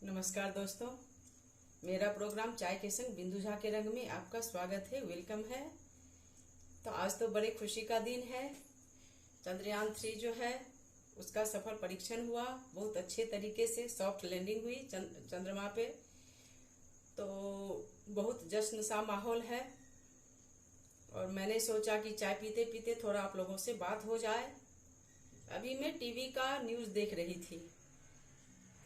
नमस्कार दोस्तों, मेरा प्रोग्राम चाय के संग बिंदु झा के रंग में आपका स्वागत है, वेलकम है। तो आज तो बड़े खुशी का दिन है। चंद्रयान 3 जो है उसका सफल परीक्षण हुआ, बहुत अच्छे तरीके से सॉफ्ट लैंडिंग हुई चंद्रमा पे। तो बहुत जश्न सा माहौल है और मैंने सोचा कि चाय पीते पीते थोड़ा आप लोगों से बात हो जाए। अभी मैं टीवी का न्यूज़ देख रही थी।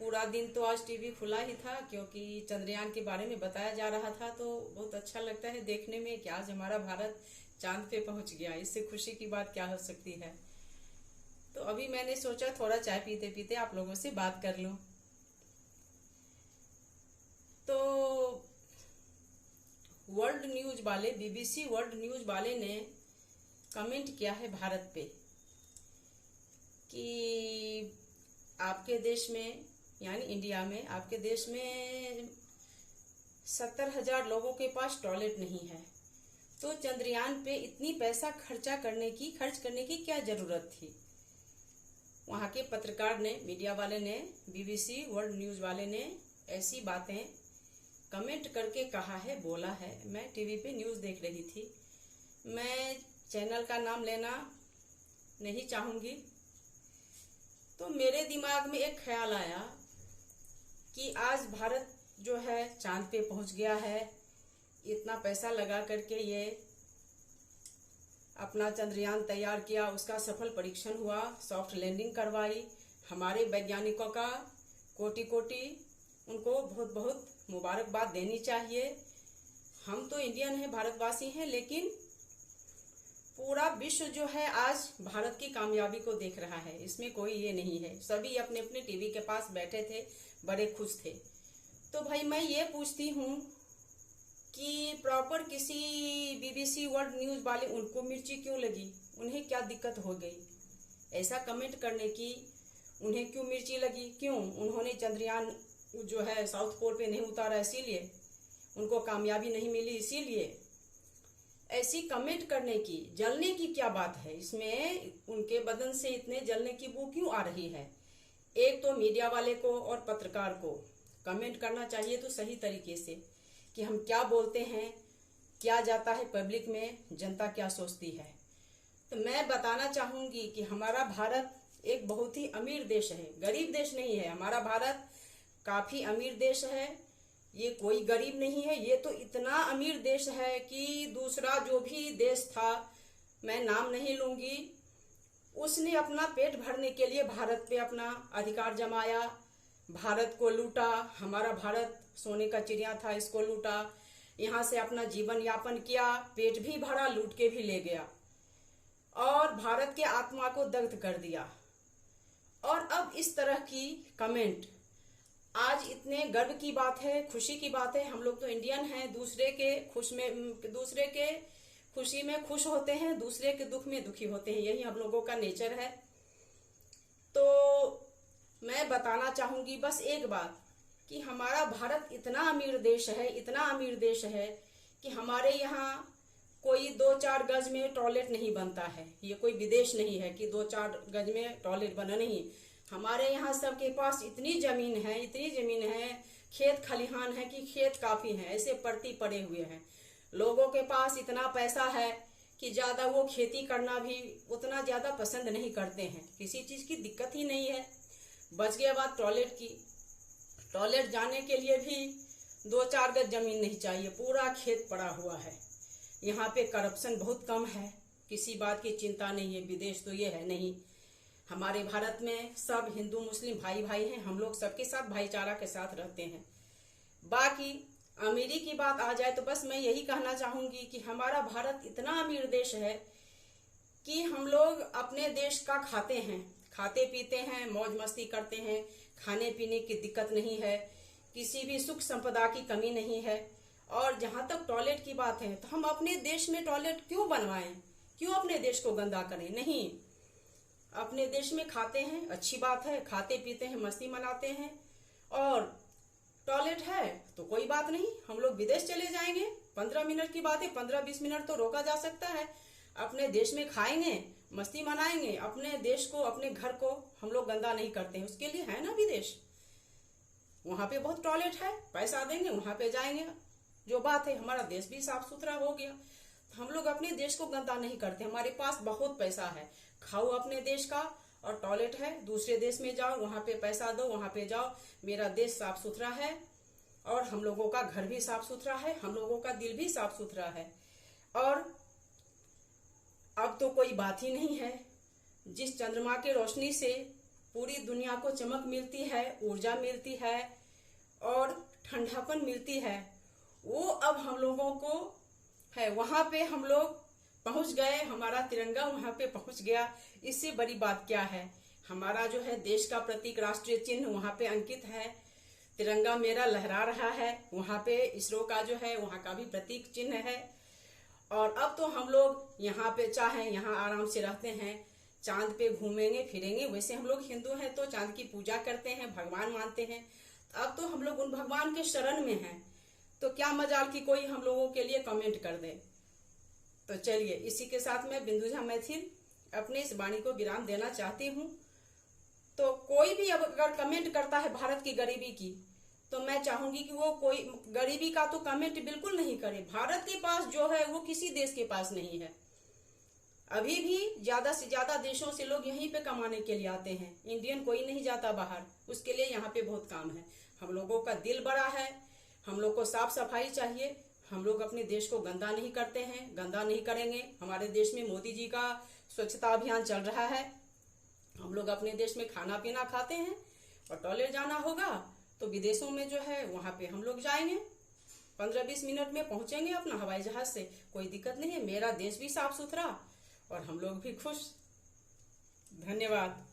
पूरा दिन तो आज टीवी खुला ही था क्योंकि चंद्रयान के बारे में बताया जा रहा था। तो बहुत अच्छा लगता है देखने में कि आज हमारा भारत चांद पे पहुंच गया। इससे खुशी की बात क्या हो सकती है। तो अभी मैंने सोचा थोड़ा चाय पीते पीते आप लोगों से बात कर लूं। तो वर्ल्ड न्यूज वाले, बीबीसी वर्ल्ड न्यूज वाले ने कमेंट किया है भारत पे कि आपके देश में यानी इंडिया में, आपके देश में 70,000 लोगों के पास टॉयलेट नहीं है। तो चंद्रयान पे इतनी पैसा खर्च करने की क्या जरूरत थी। वहां के पत्रकार ने, मीडिया वाले ने, बीबीसी वर्ल्ड न्यूज वाले ने ऐसी बातें कमेंट करके कहा है, बोला है। मैं टीवी पे न्यूज देख रही थी। मैं चैनल का नाम लेना नहीं चाहूंगी। तो मेरे दिमाग में एक ख्याल आया कि आज भारत जो है चांद पे पहुंच गया है। इतना पैसा लगा करके ये अपना चंद्रयान तैयार किया, उसका सफल परीक्षण हुआ, सॉफ्ट लैंडिंग करवाई। हमारे वैज्ञानिकों का कोटि कोटि उनको बहुत बहुत मुबारकबाद देनी चाहिए। हम तो इंडियन हैं, भारतवासी हैं, लेकिन पूरा विश्व जो है आज भारत की कामयाबी को देख रहा है। इसमें कोई ये नहीं है। सभी अपने अपने टीवी के पास बैठे थे, बड़े खुश थे। तो भाई मैं ये पूछती हूँ कि प्रॉपर किसी बीबीसी वर्ल्ड न्यूज वाले, उनको मिर्ची क्यों लगी? उन्हें क्या दिक्कत हो गई ऐसा कमेंट करने की? उन्हें क्यों मिर्ची लगी? क्यों? उन्होंने चंद्रयान जो है साउथ पोल पे नहीं उतारा इसीलिए? उनको कामयाबी नहीं मिली इसीलिए? ऐसी कमेंट करने की, जलने की क्या बात है इसमें? उनके बदन से इतने जलने की बू क्यों आ रही है? एक तो मीडिया वाले को और पत्रकार को कमेंट करना चाहिए तो सही तरीके से कि हम क्या बोलते हैं, क्या जाता है पब्लिक में, जनता क्या सोचती है। तो मैं बताना चाहूंगी कि हमारा भारत एक बहुत ही अमीर देश है, गरीब देश नहीं है। हमारा भारत काफी अमीर देश है, ये कोई गरीब नहीं है। ये तो इतना अमीर देश है कि दूसरा जो भी देश था, मैं नाम नहीं लूंगी, उसने अपना पेट भरने के लिए भारत पे अपना अधिकार जमाया, भारत को लूटा। हमारा भारत सोने का चिड़िया था, इसको लूटा, यहाँ से अपना जीवन यापन किया, पेट भी भरा, लूट के भी ले गया और भारत के आत्मा को दग्ध कर दिया। और अब इस तरह की कमेंट, आज इतने गर्व की बात है, खुशी की बात है। हम लोग तो इंडियन हैं, दूसरे के खुशी में खुश होते हैं, दूसरे के दुख में दुखी होते हैं। यही हम लोगों का नेचर है। तो मैं बताना चाहूंगी बस एक बात कि हमारा भारत इतना अमीर देश है, इतना अमीर देश है कि हमारे यहाँ कोई 2-4 गज में टॉयलेट नहीं बनता है। ये कोई विदेश नहीं है कि 2-4 गज में टॉयलेट बना, नहीं। हमारे यहाँ सबके पास इतनी जमीन है, खेत खलिहान है कि खेत काफी है, ऐसे परती पड़े हुए हैं। लोगों के पास इतना पैसा है कि ज्यादा वो खेती करना भी उतना ज्यादा पसंद नहीं करते हैं। किसी चीज की दिक्कत ही नहीं है। बच गया बात टॉयलेट की। टॉयलेट जाने के लिए भी 2-4 गज जमीन नहीं चाहिए, पूरा खेत पड़ा हुआ है। यहाँ पे करप्शन बहुत कम है, किसी बात की चिंता नहीं है। विदेश तो ये है नहीं। हमारे भारत में सब हिंदू मुस्लिम भाई भाई हैं, हम लोग सबके साथ भाईचारा के साथ रहते हैं। बाकी अमीरी की बात आ जाए तो बस मैं यही कहना चाहूंगी कि हमारा भारत इतना अमीर देश है कि हम लोग अपने देश का खाते हैं, खाते पीते हैं, मौज मस्ती करते हैं, खाने पीने की दिक्कत नहीं है, किसी भी सुख संपदा की कमी नहीं है। और जहां तक टॉयलेट की बात है तो हम अपने देश में टॉयलेट क्यों बनवाएं? क्यों अपने देश को गंदा करें? नहीं, अपने देश में खाते हैं, अच्छी बात है, खाते पीते हैं, मस्ती मनाते हैं। और टॉयलेट है तो कोई बात नहीं, हम लोग विदेश चले जाएंगे। 15 मिनट की बात है, 15-20 मिनट तो रोका जा सकता है। अपने देश में खाएंगे, मस्ती मनाएंगे, अपने देश को, अपने घर को हम लोग गंदा नहीं करते हैं। उसके लिए है ना विदेश। वहां पे बहुत टॉयलेट है, पैसा देंगे वहां पे जाएंगे। जो बात है, हमारा देश भी साफ सुथरा हो गया। हम लोग अपने देश को गंदा नहीं करते, हमारे पास बहुत पैसा है, खाओ अपने देश का। और टॉयलेट है, दूसरे देश में जाओ, वहां पे पैसा दो, वहां पे जाओ। मेरा देश साफ सुथरा है और हम लोगों का घर भी साफ सुथरा है, हम लोगों का दिल भी साफ सुथरा है। और अब तो कोई बात ही नहीं है। जिस चंद्रमा की रोशनी से पूरी दुनिया को चमक मिलती है, ऊर्जा मिलती है और ठंडापन मिलती है, वो अब हम लोगों को है। वहां पे हम लोग पहुंच गए, हमारा तिरंगा वहां पे पहुंच गया। इससे बड़ी बात क्या है। हमारा जो है देश का प्रतीक राष्ट्रीय चिन्ह वहां पे अंकित है, तिरंगा मेरा लहरा रहा है। वहां पे इसरो का जो है वहां का भी प्रतीक चिन्ह है। और अब तो हम लोग यहाँ पे चाहे यहाँ आराम से रहते हैं, चांद पे घूमेंगे फिरेंगे। वैसे हम लोग हिंदू हैं तो चांद की पूजा करते हैं, भगवान मानते हैं। अब तो हम लोग उन भगवान के शरण में हैं, तो क्या मजाल कि कोई हम लोगों के लिए कमेंट कर दे। तो चलिए, इसी के साथ मैं बिंदुजा मैथिल अपने इस वाणी को विराम देना चाहती हूँ। तो कोई भी अब अगर कमेंट करता है भारत की गरीबी की, तो मैं चाहूंगी कि वो कोई गरीबी का तो कमेंट बिल्कुल नहीं करे। भारत के पास जो है वो किसी देश के पास नहीं है। अभी भी ज्यादा से ज्यादा देशों से लोग यहीं पे कमाने के लिए आते हैं, इंडियन कोई नहीं जाता बाहर। उसके लिए यहाँ पे बहुत काम है। हम लोगों का दिल बड़ा है, हम लोग को साफ सफाई चाहिए। हम लोग अपने देश को गंदा नहीं करते हैं, गंदा नहीं करेंगे। हमारे देश में मोदी जी का स्वच्छता अभियान चल रहा है। हम लोग अपने देश में खाना पीना खाते हैं, और टॉयलेट जाना होगा तो विदेशों में जो है वहां पे हम लोग जाएंगे, 15-20 मिनट में पहुंचेंगे अपना हवाई जहाज से। कोई दिक्कत नहीं है, मेरा देश भी साफ सुथरा और हम लोग भी खुश। धन्यवाद।